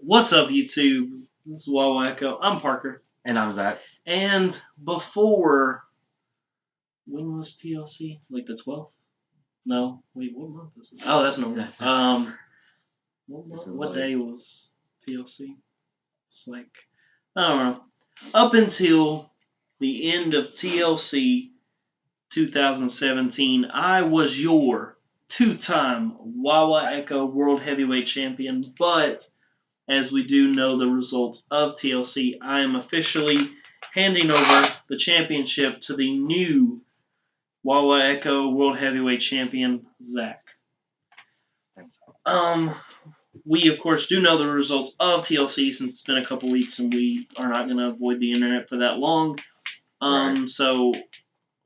What's up, YouTube? This is Wawa Echo. I'm Parker. And I'm Zach. And before, when was TLC? Like the 12th? No. Wait, what month is it? Oh, that's November. What day was TLC? It's like, I don't know. Up until the end of TLC 2017, I was your two-time Wawa Echo World Heavyweight Champion, but as we do know the results of TLC, I am officially handing over the championship to the new Wawa Echo World Heavyweight Champion, Zach. We, of course, do know the results of TLC since it's been a couple weeks and we are not going to avoid the internet for that long. Right. So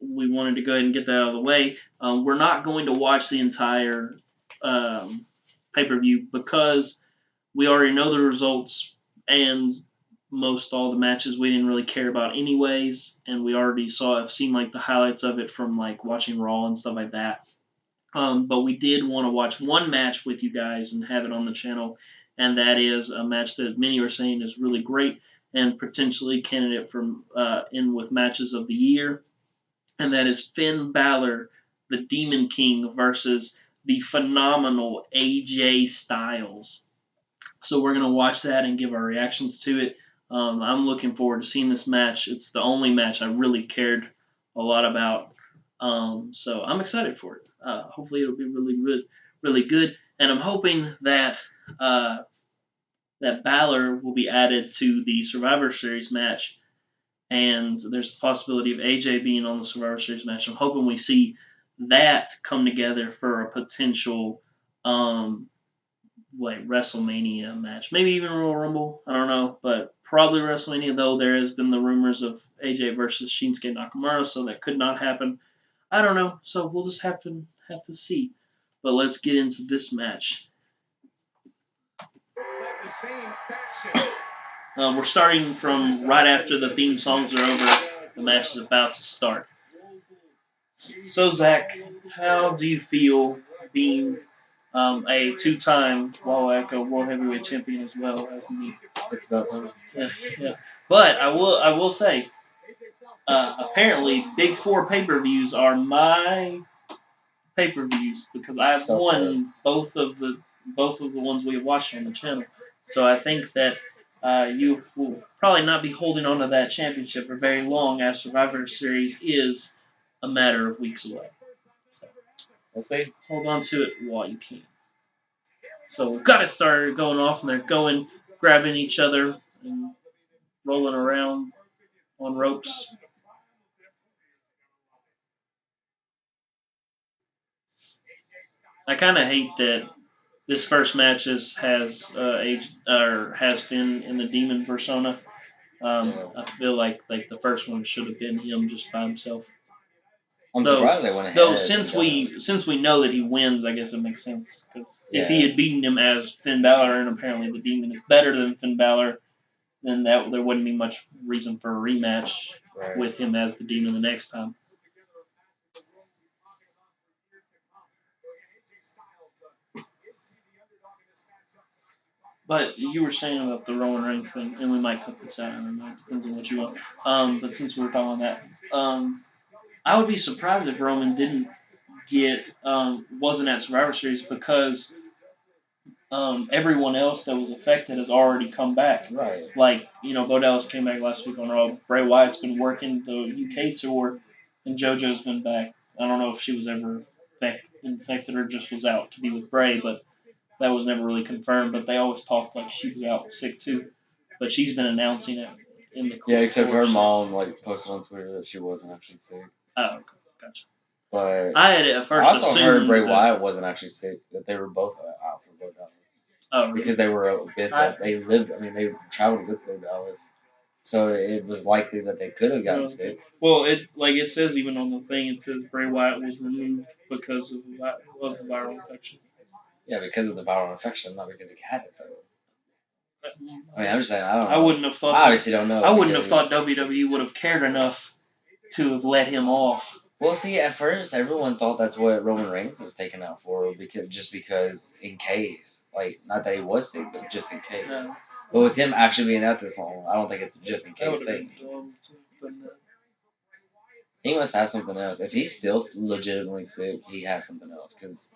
we wanted to go ahead and get that out of the way. We're not going to watch the entire pay-per-view because we already know the results, and most all the matches we didn't really care about anyways, and we already seen like the highlights of it from like watching Raw and stuff like that. But we did want to watch one match with you guys and have it on the channel, and that is a match that many are saying is really great and potentially candidate for in with matches of the year, and that is Finn Balor, the Demon King, versus the phenomenal AJ Styles. So we're going to watch that and give our reactions to it. I'm looking forward to seeing this match. It's the only match I really cared a lot about. So I'm excited for it. Hopefully it'll be really good. And I'm hoping that that Balor will be added to the Survivor Series match. And there's the possibility of AJ being on the Survivor Series match. I'm hoping we see that come together for a potential like WrestleMania match, maybe even Royal Rumble. I don't know, but probably WrestleMania. Though there has been the rumors of AJ versus Shinsuke Nakamura, so that could not happen. I don't know, so we'll just have to see. But let's get into this match. We're starting from right after the theme songs are over. The match is about to start. So Zach, how do you feel being a two-time Wawa Echo World Heavyweight Champion as well as me? It's about time. Yeah. But I will say, apparently, Big Four pay-per-views are my pay-per-views because I've won both of the ones we have watched on the channel. So I think that you will probably not be holding on to that championship for very long, as Survivor Series is a matter of weeks away. So we'll see. Hold on to it while you can. So we've got it started going off, and they're grabbing each other and rolling around on ropes. I kind of hate that this first match has Finn in the demon persona. I feel like the first one should have been him just by himself. I'm surprised they went ahead. Though since we know that he wins, I guess it makes sense because if he had beaten him as Finn Balor, and apparently the demon is better than Finn Balor, then there wouldn't be much reason for a rematch with him as the demon the next time. But you were saying about the Roman Reigns thing, and we might cut this out. I don't know. It depends on what you want. But since we were talking about that, I would be surprised if Roman didn't wasn't at Survivor Series because everyone else that was affected has already come back. Right. Like, Bo Dallas came back last week on Raw. Bray Wyatt's been working the UK tour, and JoJo's been back. I don't know if she was ever infected or just was out to be with Bray, but that was never really confirmed. But they always talked like she was out sick too. But she's been announcing it in the court. Yeah, except her mom posted on Twitter that she wasn't actually sick. Oh, okay. Gotcha. But I had at first also heard Bray Wyatt wasn't actually sick, that they were both out for Bo Dallas. Oh, really? Because they were they traveled with Bo Dallas. So it was likely that they could have gotten sick. Well, it says even on the thing, it says Bray Wyatt was removed because of the viral infection. Yeah, because of the viral infection, not because he had it, though. I mean, I'm just saying, I don't know. I wouldn't have thought. I obviously don't know. I wouldn't have thought WWE would have cared enough to have let him off Well, see, at first everyone thought that's what Roman Reigns was taken out for, because in case, like, not that he was sick, but just in case. No, But with him actually being out this long, I don't think it's a just in that case would have been thing. dumb to put that. He must have something else. If he's still legitimately sick, he has something else. Because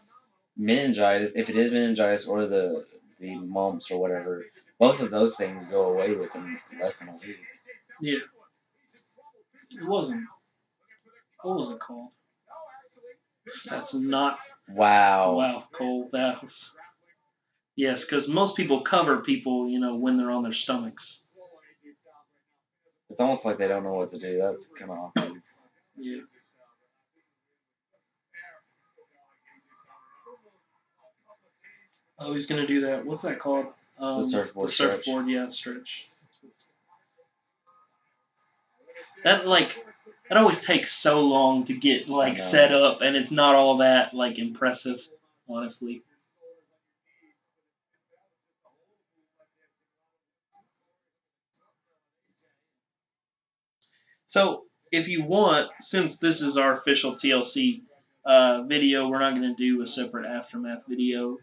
meningitis, if it is meningitis or the mumps or whatever, both of those things go away within less than a week. Yeah, it wasn't. What was it called? That's not. Wow. Wow, Cole. That was. Yes, because most people cover people, when they're on their stomachs. It's almost like they don't know what to do. That's kind of awkward. Yeah. Oh, he's gonna do that. What's that called? The The surfboard stretch. surfboard. Yeah, stretch. That that always takes so long to get I set know. up, and it's not all that impressive, honestly. So if you want, since this is our official TLC video, we're not going to do a separate aftermath video.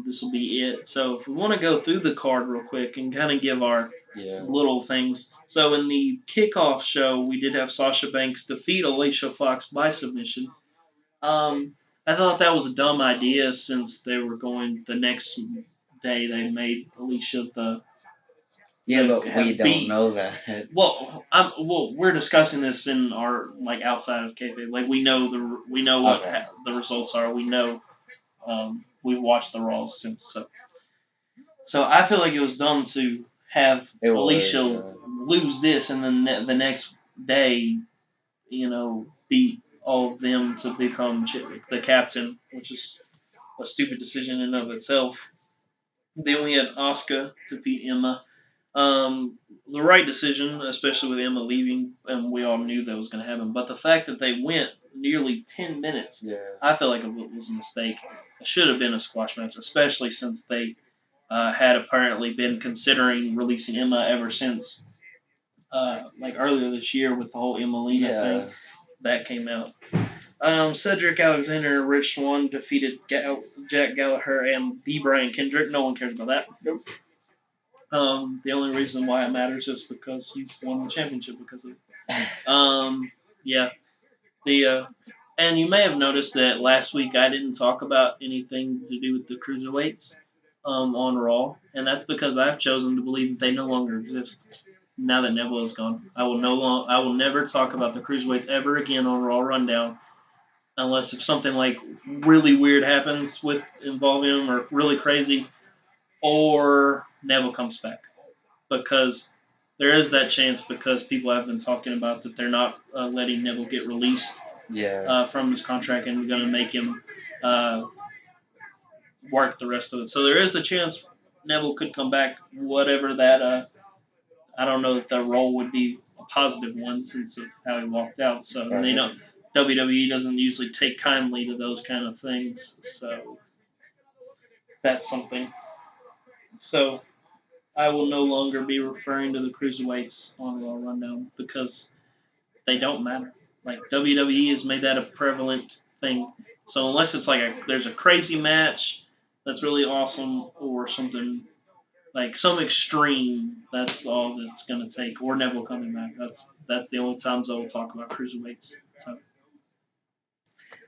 This will be it. So if we want to go through the card real quick and kind of give our Yeah. little things. So in the kickoff show, we did have Sasha Banks defeat Alicia Fox by submission. I thought that was a dumb idea since they were going the next day. They made Alicia Yeah, the but we have don't beat. know that. We're discussing this in our outside of kayfabe. Like we know what Okay. the results are. We know we've watched the Raws since. So I feel like it was dumb to have It was. Alicia lose this and then the next day, beat all of them to become the captain, which is a stupid decision in and of itself. Then we had Asuka defeat Emma. The right decision, especially with Emma leaving, and we all knew that was going to happen. But the fact that they went nearly 10 minutes, Yeah. I feel like it was a mistake. It should have been a squash match, especially since they had apparently been considering releasing Emma ever since, earlier this year with the whole Emmalina thing Yeah. that came out. Cedric Alexander and Rich Swann defeated Jack Gallagher and the Brian Kendrick. No one cares about that. Nope. The only reason why it matters is because you won the championship because of it. Yeah. The and you may have noticed that last week I didn't talk about anything to do with the cruiserweights on Raw, and that's because I've chosen to believe that they no longer exist. Now that Neville is gone, I will never talk about the cruiserweights ever again on Raw Rundown unless if something really weird happens with involving them or really crazy, or Neville comes back because there is that chance because people have been talking about that they're not letting Neville get released Yeah. from his contract and going to make him uh, work the rest of it. So there is the chance Neville could come back, whatever that. I don't know if that role would be a positive one since of how he walked out. So and they Right. don't. WWE doesn't usually take kindly to those kind of things. So that's something. So I will no longer be referring to the cruiserweights on Raw Rundown because they don't matter. Like WWE has made that a prevalent thing. So unless it's there's a crazy match that's really awesome or something like some extreme, that's all that's gonna take. Or Neville coming back. That's the only times I will talk about cruiserweights. So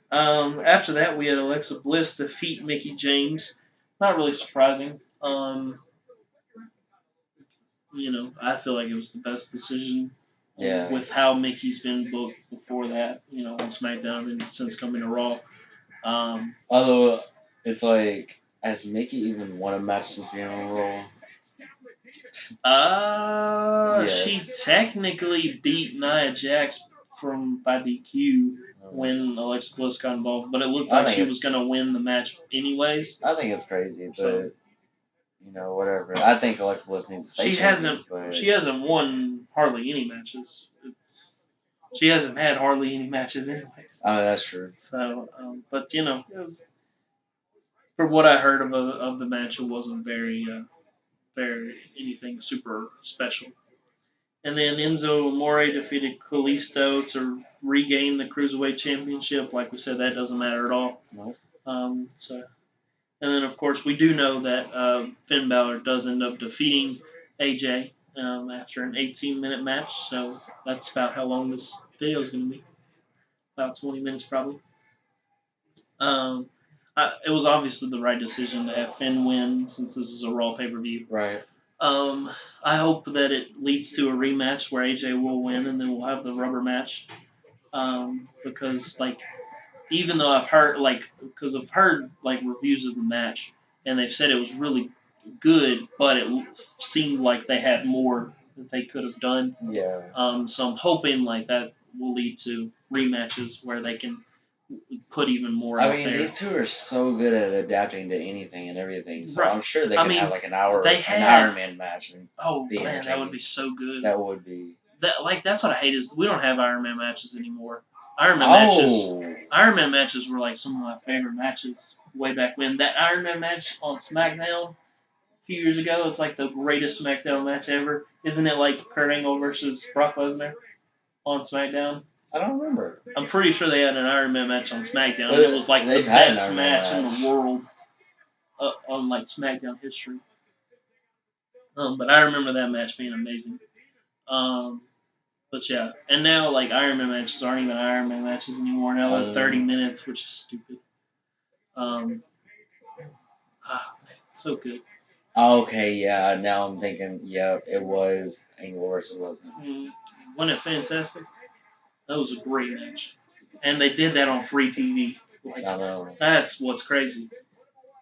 after that we had Alexa Bliss defeat Mickey James. Not really surprising. I feel like it was the best decision Yeah. with how Mickey's been booked before that, on SmackDown and since coming to Raw. Although it's like, has Mickey even won a match since being on Raw? She Yes. technically beat Nia Jax by DQ Um, when Alexa Bliss got involved, but it looked I like think she was it's gonna win the match anyways. I think it's crazy, So but whatever. I think Alexa Bliss needs to stay she champion, hasn't but she hasn't won hardly any matches. She hasn't had hardly any matches anyways. I mean that's true. So, but for what I heard of the match, it wasn't very anything super special. And then Enzo Amore defeated Kalisto to regain the Cruiserweight Championship. Like we said, that doesn't matter at all. No. So, and then of course we do know that Finn Balor does end up defeating AJ after an 18-minute match. So that's about how long this video is going to be. About 20 minutes probably. Um, it was obviously the right decision to have Finn win since this is a Raw pay per view. Right. Um, I hope that it leads to a rematch where AJ will win and then we'll have the rubber match. Because like even though I've heard because I've heard like reviews of the match and they've said it was really good, but it seemed like they had more that they could have done. Yeah. So I'm hoping like that will lead to rematches where they can put even more I out mean, there. these two are so good at adapting to anything and everything, so Right. I'm sure they I could mean, have like an hour, they an had- Iron Man match and Oh be man, that entertaining. would be so good. That would be. That's what I hate is we don't have Iron Man matches anymore. Iron Oh. Man matches were like some of my favorite matches way back when. That Iron Man match on SmackDown a few years ago, it's like the greatest SmackDown match ever. Isn't it like Kurt Angle versus Brock Lesnar on SmackDown? I don't remember. I'm pretty sure they had an Iron Man match on SmackDown. It was like the They've had an best Iron Man match in match. the world on like SmackDown history. But I remember that match being amazing. Um, But yeah, and now like Iron Man matches aren't even Iron Man matches anymore. Now they're 30 minutes, which is stupid. Um, man, so good. Okay, yeah. Now I'm thinking. Yep, it was Angle versus Lesnar. Wasn't it fantastic? That was a great match, and they did that on free TV. Like I know. that's what's crazy.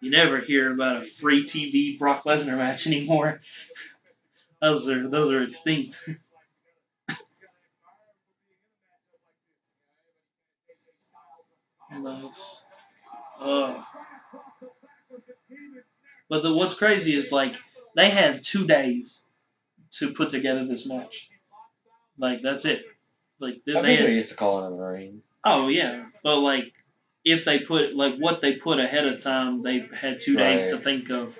You never hear about a free TV Brock Lesnar match anymore. Those are extinct. Nice. Uh, but what's crazy is like they had 2 days to put together this match. Like that's it. Like I they think they're had. used to calling in the ring. Oh yeah, but like if they put like what they put ahead of time, they had 2 days to Right. think of.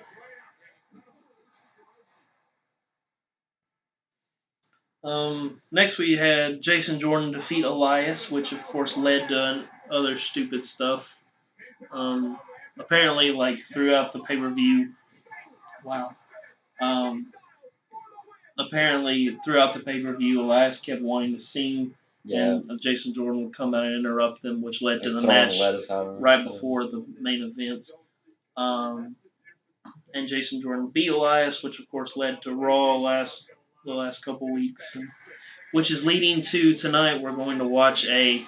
Next we had Jason Jordan defeat Elias, which of course led to other stupid stuff. Um, Apparently, like throughout the pay per view, wow. Um, Apparently throughout the pay per view, Elias kept wanting to sing, Yeah. and Jason Jordan would come out and interrupt them, which led to Like the throwing match lettuce out of right before the main event. Um, and Jason Jordan beat Elias, which of course led to Raw the last couple weeks, and, which is leading to tonight. We're going to watch a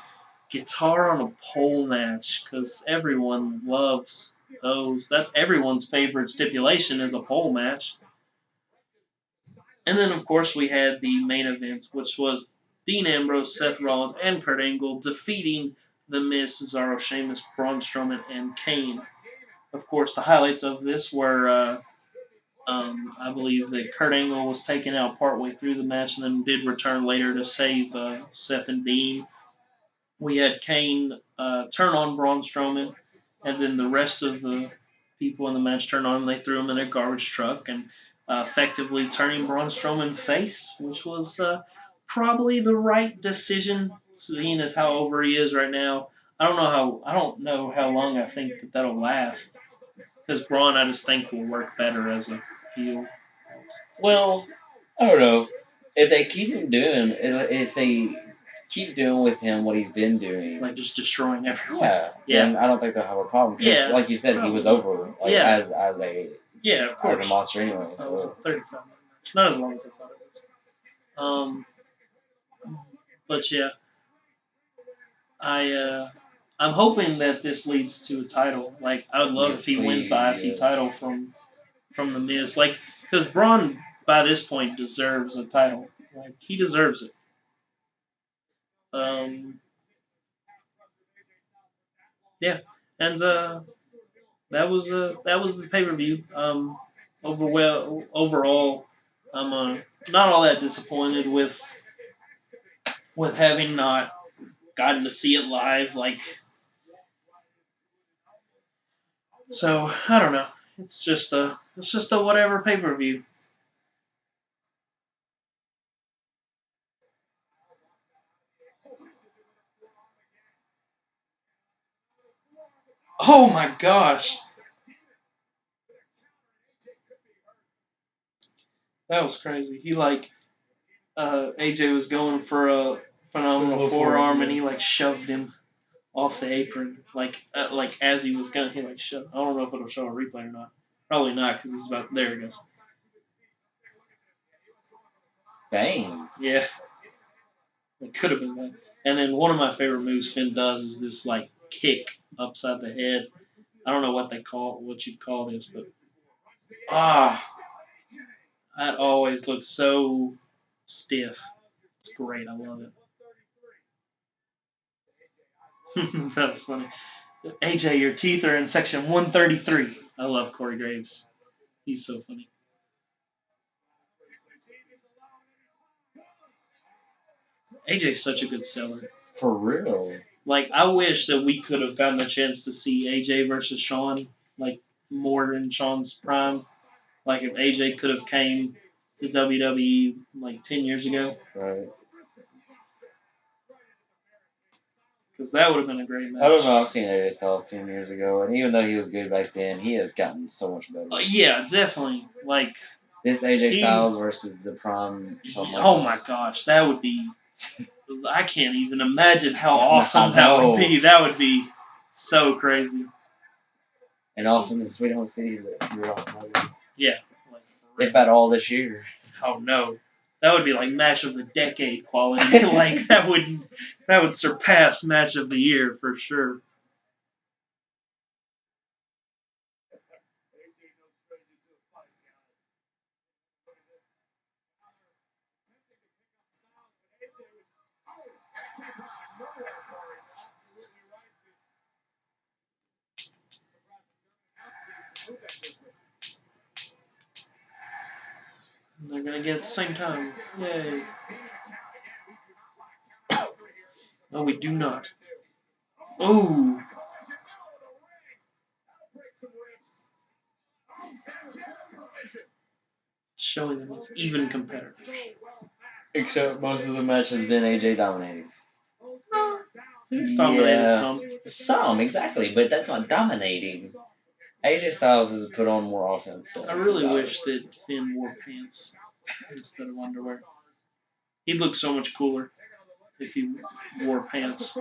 guitar on a pole match because everyone loves those. That's everyone's favorite stipulation is a pole match. And then, of course, we had the main event, which was Dean Ambrose, Seth Rollins, and Kurt Angle defeating The Miz, Cesaro, Sheamus, Braun Strowman, and Kane. Of course, the highlights of this were, I believe that Kurt Angle was taken out partway through the match and then did return later to save Seth and Dean. We had Kane turn on Braun Strowman, and then the rest of the people in the match turned on him. They threw him in a garbage truck and effectively turning Braun Strowman face, which was probably the right decision, seeing as how over he is right now. I don't know how long I think that that'll last because Braun I just think will work better as a heel. Well, I don't know. If they keep him doing, if they keep doing with him what he's been doing, Like just destroying everyone. yeah, Yeah. then I don't think they'll have a problem. Because, Yeah, like you said, he was over like Yeah. as a Yeah, of course. as a monster anyway. That was a So 35 minute match. Not as long as I thought it was. But yeah, I I'm hoping that this leads to a title. Like I would love yeah, if he wins the please, IC yes. title from the Miz. Like because Braun by this point deserves a title. Like he deserves it. Um, yeah, and that was the pay per view. Overall, I'm not all that disappointed with having not gotten to see it live. Like so, I don't know. It's just a whatever pay per view. Oh my gosh, that was crazy. He like AJ was going for a phenomenal forearm, and he like shoved him off the apron, like as he was gonna, he like shoved. I don't know if it'll show a replay or not. Probably not because it's about there. It goes. Dang. Yeah, it could have been that. And then one of my favorite moves Finn does is this like kick upside the head. I don't know what they call what you'd call this, but ah, that always looks so stiff. It's great. I love it. That's funny. AJ, your teeth are in section 133. I love Corey Graves. He's so funny. AJ's such a good seller. For real. Like, I wish that we could have gotten a chance to see AJ versus Shawn, like, more in Shawn's prime. Like, if AJ could have came to WWE, like, 10 years ago. Right. Because that would have been a great match. I don't know. I've seen AJ Styles 10 years ago, and even though he was good back then, he has gotten so much better. Yeah, definitely. Like, this AJ Styles versus the prime Shawn Michaels. Oh my gosh, that would be. I can't even imagine how awesome that would be. That would be so crazy. And also in Sweet Home City, yeah. Like, if at all this year. Oh no, that would be like match of the decade quality. Like that would surpass match of the year for sure. They're gonna get it at the same time. Yay. No, we do not. Oh. Showing them it's even competitors. Except most of the match has been AJ dominating. It's dominated some exactly, but that's not dominating. AJ Styles has put on more offense. I really wish that Finn wore pants instead of underwear. He'd look so much cooler if he wore pants.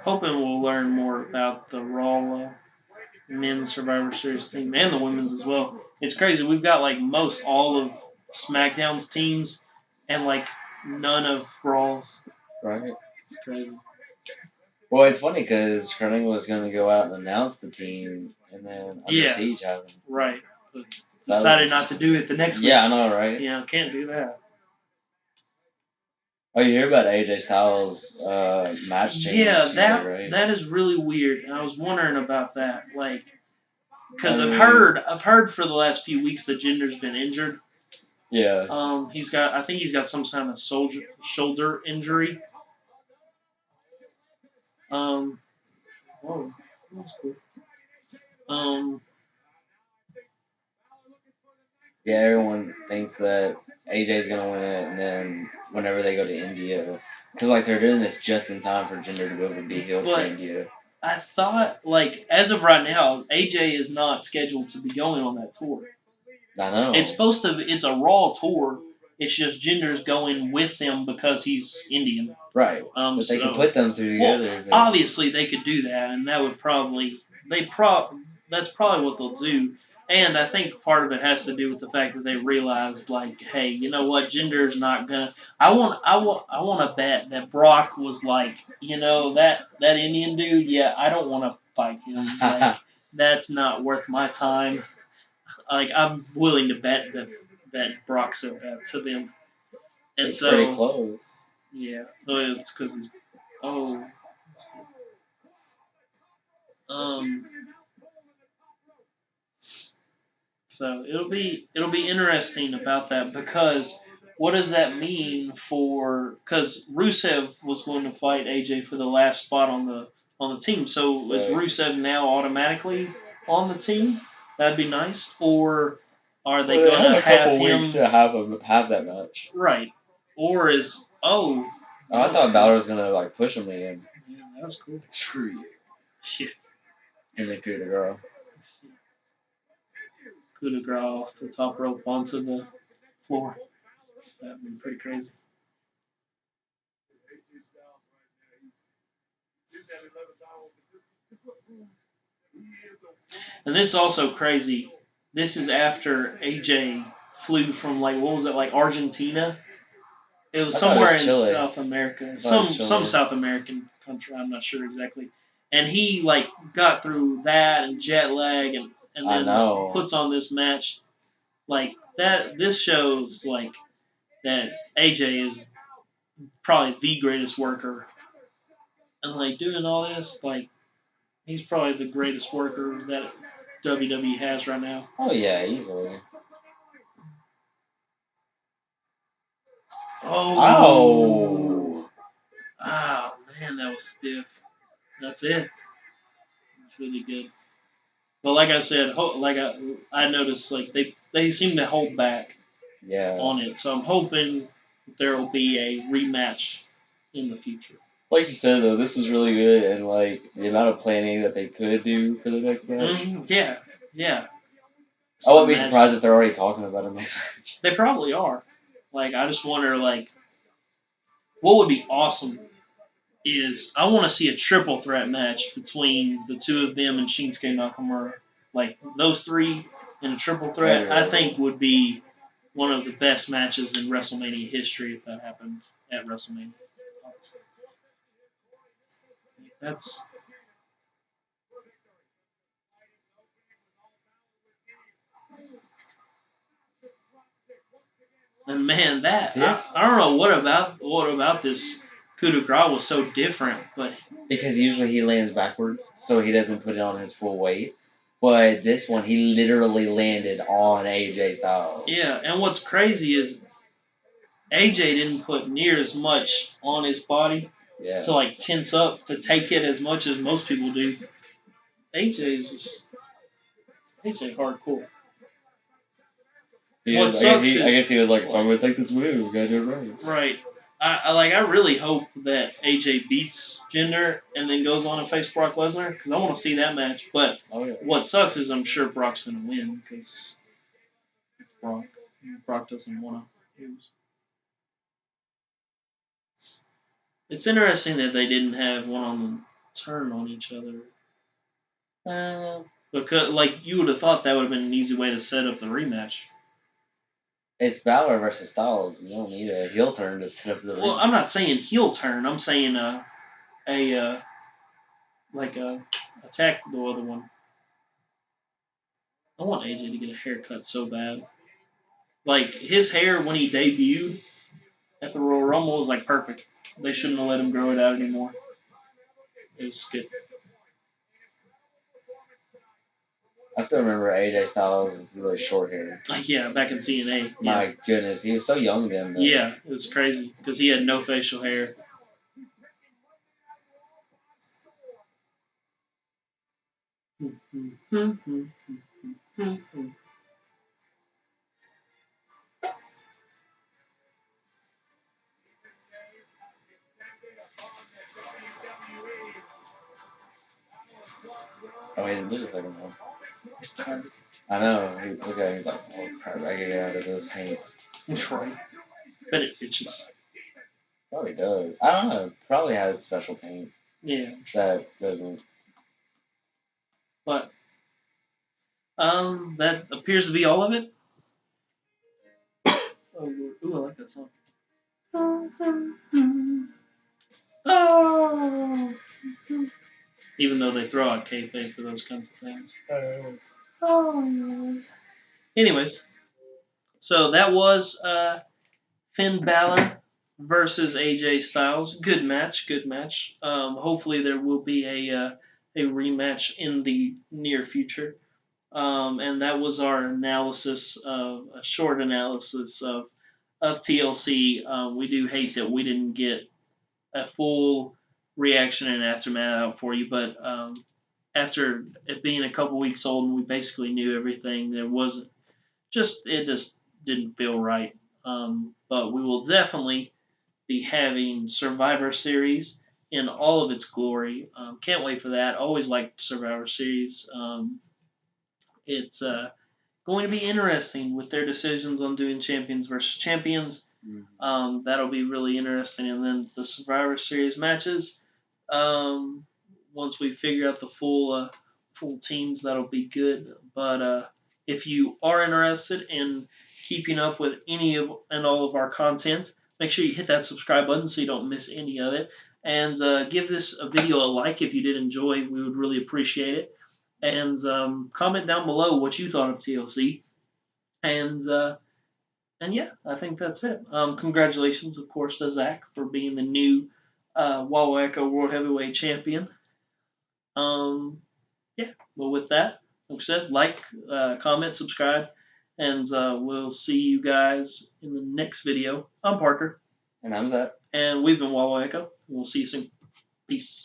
Hoping we'll learn more about the Raw men's Survivor Series team and the women's as well. It's crazy. We've got like most all of SmackDown's teams and like none of Raw's. Right. It's crazy. Well, it's funny because Krenning was going to go out and announce the team, and then Under Siege happened. Right. But decided not to do it the next week. Yeah, I know, right? Yeah, can't do that. Oh, you hear about AJ Styles' match change? Yeah, right? that is really weird. And I was wondering about that, like, because I've heard for the last few weeks that Jinder's been injured. Yeah. I think he's got some kind of shoulder injury. Whoa, that's cool. Yeah, everyone thinks that AJ's gonna win it, and then whenever they go to India, because like they're doing this just in time for Jinder to be able to be healed for India. I thought, like, as of right now, AJ is not scheduled to be going on that tour. I know. It's a Raw tour. It's just Jinder's going with them because he's Indian. Right. But they can put them two together. Well, obviously they could do that, and that would probably that's probably what they'll do. And I think part of it has to do with the fact that they realized, like, hey, you know what, Jinder's not gonna. I want to bet that Brock was like, you know, that Indian dude. Yeah, I don't want to fight him. Like, that's not worth my time. Like, I'm willing to bet that Brock said that to them. And it's pretty close. Yeah, it's because he's. Oh. So it'll be interesting about that because what does that mean for? Because Rusev was going to fight AJ for the last spot on the team. So is Right. Rusev now automatically on the team? That'd be nice. Or are they Well, they have gonna a have couple weeks him to have that match. right? Or is Oh, that I was thought cool. Balor was gonna like push him again. Yeah, that was cool. Screw you. Shit, And then coup de girl. coup de grace off the top rope onto the floor. That'd be pretty crazy. And this is also crazy. This is after AJ flew from like what was it like Argentina? It was I thought it somewhere was in Chile. South America, I thought it was some Chile. South American country. I'm not sure exactly. And he like got through that and jet lag and I then know. puts on this match like that. This shows like that AJ is probably the greatest worker and like doing all this like he's probably the greatest worker that WWE has right now. Oh yeah, easily. Oh, Oh. ah, man, that was stiff. That's it. It's really good. But like I said, like I noticed, like they seem to hold back Yeah. on it. So I'm hoping there will be a rematch in the future. Like you said though, this is really good, and like the amount of planning that they could do for the next match. Yeah, yeah. I Just wouldn't be imagine. surprised if they're already talking about a next match. They probably are. Like I just wonder, like, what would be awesome is I want to see a triple threat match between the two of them and Shinsuke Nakamura. Like those three in a triple That'd threat, be I really think good. would be one of the best matches in WrestleMania history if that happened at WrestleMania. Obviously. That's and man, that This I don't know what about this coup de grace was so different, but because usually he lands backwards, so he doesn't put it on his full weight. But this one, he literally landed on AJ Styles. yeah. And what's crazy is AJ didn't put near as much on his body Yeah. to like tense up to take it as much as most people do. AJ is just AJ hardcore. He What was, I guess sucks he, I is guess he was like, if I'm gonna take this move, gotta do it right. right. I really hope that AJ beats Jinder and then goes on and face Brock Lesnar because I want to see that match. But Oh yeah. what sucks is I'm sure Brock's gonna win because it's Brock. Brock doesn't want to lose. It's interesting that they didn't have one on the turn on each other Uh, because like you would have thought that would have been an easy way to set up the rematch. it's Balor versus Styles. You don't need a heel turn to set up the Well, ring. I'm not saying heel turn. I'm saying a like attack the other one. I want AJ to get a haircut so bad. Like his hair when he debuted at the Royal Rumble was like perfect. They shouldn't have let him grow it out anymore. It was good. I still remember AJ Styles with really short hair. Like yeah, back in TNA. Yeah, My goodness, he was so young then. Though. yeah, it was crazy because he had no facial hair. Oh, he didn't do the second one. He's tired. I know. Look at him. He's like, oh crap, I gotta get out of this paint. That's right. Bet it itches. Probably does. I don't know. Probably has special paint Yeah, that doesn't. but that appears to be all of it. Oh, ooh, I like that song. Oh. Even though they throw out kayfabe for those kinds of things. Oh. Anyways, so that was Finn Balor versus AJ Styles. Good match, good match. Hopefully there will be a rematch in the near future. And that was our analysis of a short analysis of of TLC. We do hate that we didn't get a full reaction and aftermath out for you, but after it being a couple weeks old and we basically knew everything, there wasn't it just didn't feel right. But we will definitely be having Survivor Series in all of its glory. Can't wait for that. Always liked Survivor Series. It's going to be interesting with their decisions on doing champions versus champions. That'll be really interesting. And then the Survivor Series matches. Um, Once we figure out the full teams, that'll be good. But if you are interested in keeping up with any of and all of our content, make sure you hit that subscribe button so you don't miss any of it. And give this video a like if you did enjoy. We would really appreciate it. And comment down below what you thought of TLC. And yeah, I think that's it. Congratulations, of course, to Zach for being the new Wawa Echo World Heavyweight Champion. Yeah, well, with that, like I said, comment, subscribe, and we'll see you guys in the next video. I'm Parker. And I'm Zach. And we've been Wawa Echo. We'll see you soon. Peace.